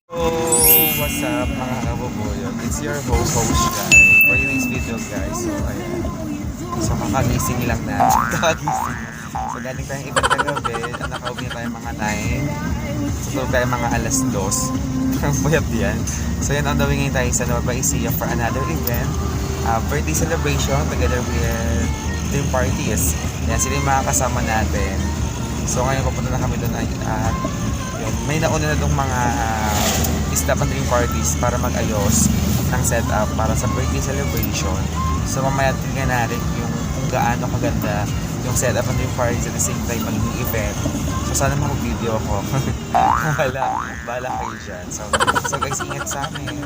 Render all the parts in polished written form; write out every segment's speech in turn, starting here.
What's up mga kababoyog? It's your host guy for today's video guys. So ayan. So kakagising lang na. Kakagising. So galing tayong event kagabi. Nakauwi na tayo mga 9. So tulog tayo mga alas 2. Ang puyat yan. So yan on the way ngayon tayo sa Nueva Ecija for another event. Birthday celebration together with dream parties. Yan sila yung mga kasama natin. So ngayon papunta na kami doon at yun, may nauna na itong mga staff and dream parties para mag-ayos ng setup para sa birthday celebration. So mamaya tingnan natin yung kung gaano kaganda yung setup and dream parties at the same time magiging event. So sana mag-video ako. Bahala kayo dyan. So guys, ingat sa amin.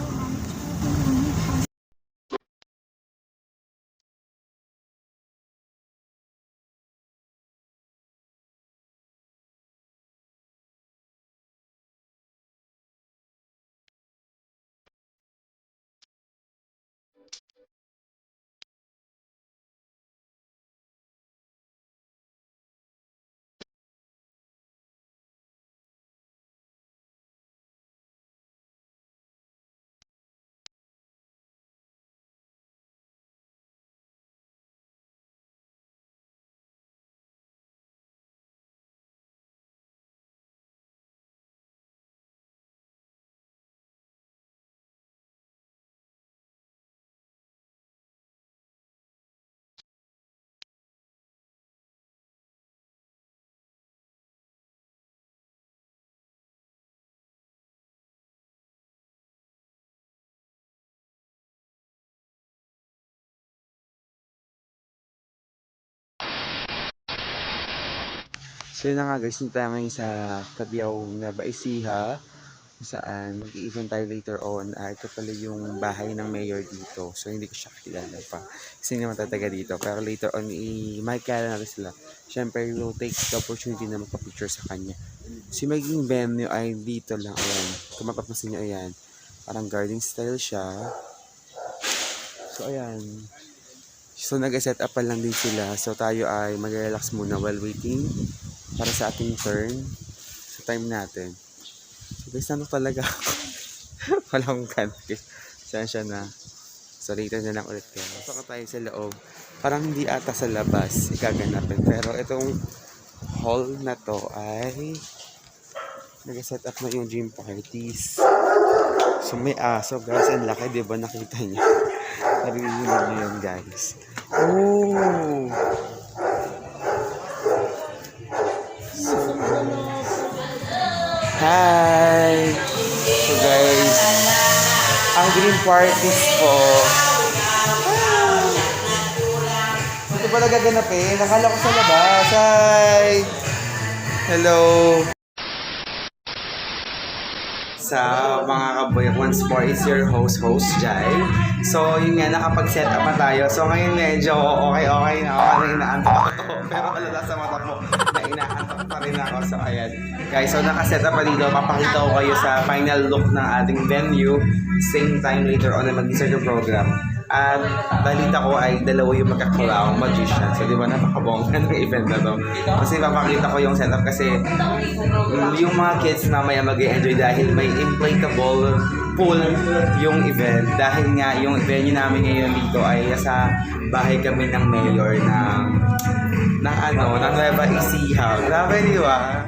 So yun na nga guys, nito tayo ngayon sa Tabiao Nueva Ecija kung saan mag-i-event tayo later on. Ito pala yung bahay ng mayor dito. So hindi ko siya kilala pa. Kasi hindi naman tataga dito. Pero later on, makikilala natin sila. Siyempre, we'll take the opportunity na magpa-picture sa kanya. Si magiging venue ay dito lang. Ayan. Kung mapapansin nyo, ayan. Parang garden style siya. So ayan. So nag-set up pa lang din sila. So tayo ay mag-relax muna while waiting para sa ating turn sa time natin. So guys, ano talaga ako? Wala akong country. Saan siya na? So later na lang ulit kayo. Pasok tayo sa loob. Parang hindi ata sa labas ikaganapin. Pero itong hall na to ay nag-set up na yung dream parties. So may aso guys. Ang laki, diba? Nakita niyo. Narinig niyo yun guys. Oh! Hi! So guys, ang dream parties po. Ito pala gaganapin. Nakala ko sa labas. Hi! Hello! Sa mga kaboy, once more is your host Jai. So yun nga, nakapag-set up na tayo. So ngayon medyo okay na ako. Inaantok ako. Pero alala sa mata mo na inaantok pa rin ako. So ayan. Guys, so nakaset up pa dito. Papakita ko kayo sa final look ng ating venue. Same time later on na mag-insert yung program. At balita ko ay dalawa yung magka-clown magician. So di ba napakabongga ng event na to. Kasi papakita ko yung setup kasi yung mga kids na maya mag-enjoy dahil may inflatable pool yung event. Dahil nga yung venue namin ngayon dito ay sa bahay kami ng mayor ng Nueva Ecija. Grabe, di ba?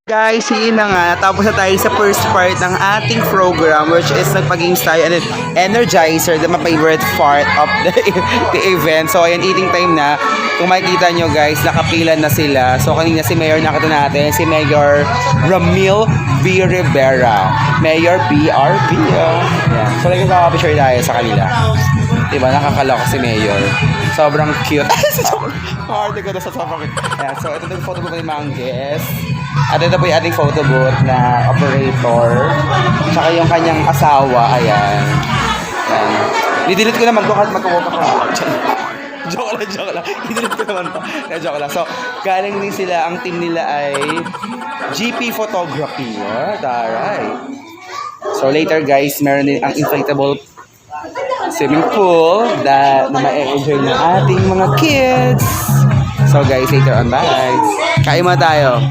Guys, yun na nga. Tapos na tayo sa first part ng ating program which is nagpa-games tayo and then Energizer, the my favorite part of the event. So, ayan, eating time na. Kung makikita nyo guys, nakapila na sila. So, kanina si Mayor nakita natin, si Mayor Ramil B. Rivera. Mayor BRB. Yeah. So, like, nakaka-picture tayo sa kanila. Diba, nakakalok si Mayor. Sobrang cute. Hard ko na sa sobrang cute. Yeah, so, ito yung photo booth ng mga guests. At ito po yung ating photo booth na operator. Tsaka yung kanyang asawa. Ayan. Ayan. Didelete ko naman to kahit magkawoka ka. Joke lang. Didelete ko naman to. Joke lang. So, galing din sila. Ang team nila ay GP Photography. Alright. So, later guys, meron din ang inflatable swimming pool na ma-enjoy ng ating mga kids. So, guys, later on. Bye. Kain mo tayo.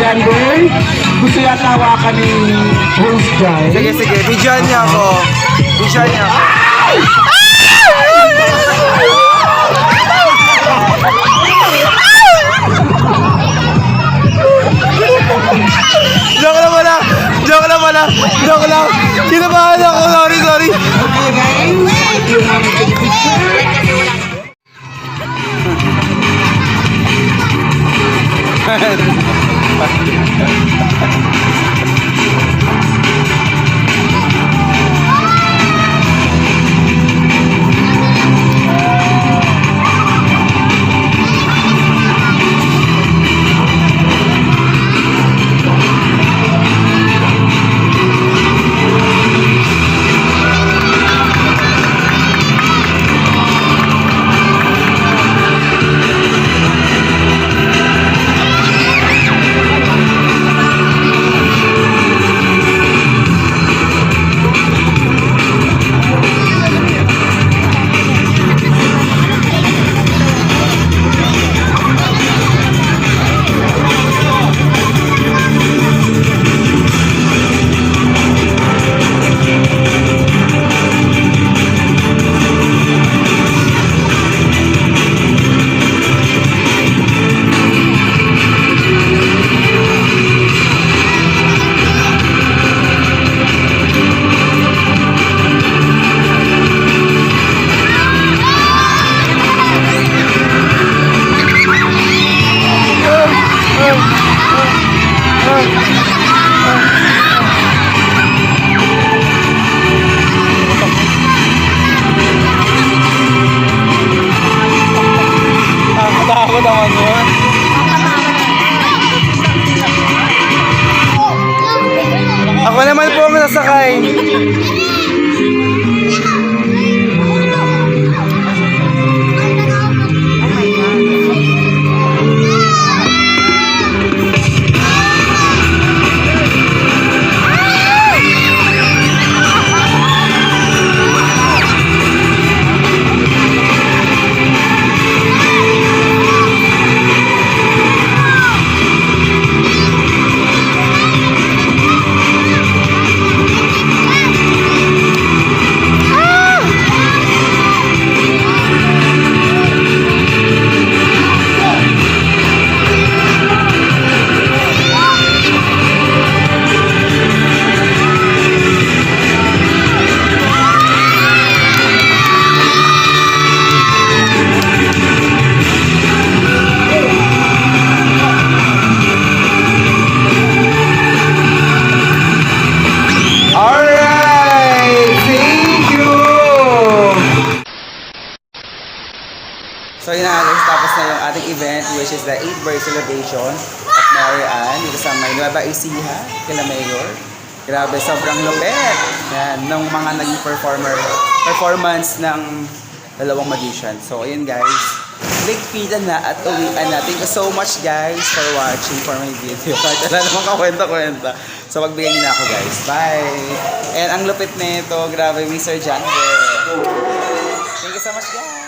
January. Gusto yata hawakan ni host dyan. Sige, sige. Bidyan niya ako. Bidyan niya ako. Joke lang pala. Joke lang pala. Joke lang. Kinabahan ako. Sorry, sorry. Okay guys, if you want to take a picture. Takot naman yun. Ako naman po ang nasakay. So yun na guys, tapos na yung ating event which is the 8th birthday celebration at Mary Ann dito sa may Nueva Ecija, kila Mayor. Grabe, sobrang lupit yan, ng mga naging performance ng dalawang magician. So ayun guys, ligpitan na at uwian na. Thank you so much guys for watching for my video. Kahit wala namang kakwenta-kwenta. So magbigay niyo na ako guys. Bye! And ang lupit nito, grabe, Mr. John. Thank you so much guys!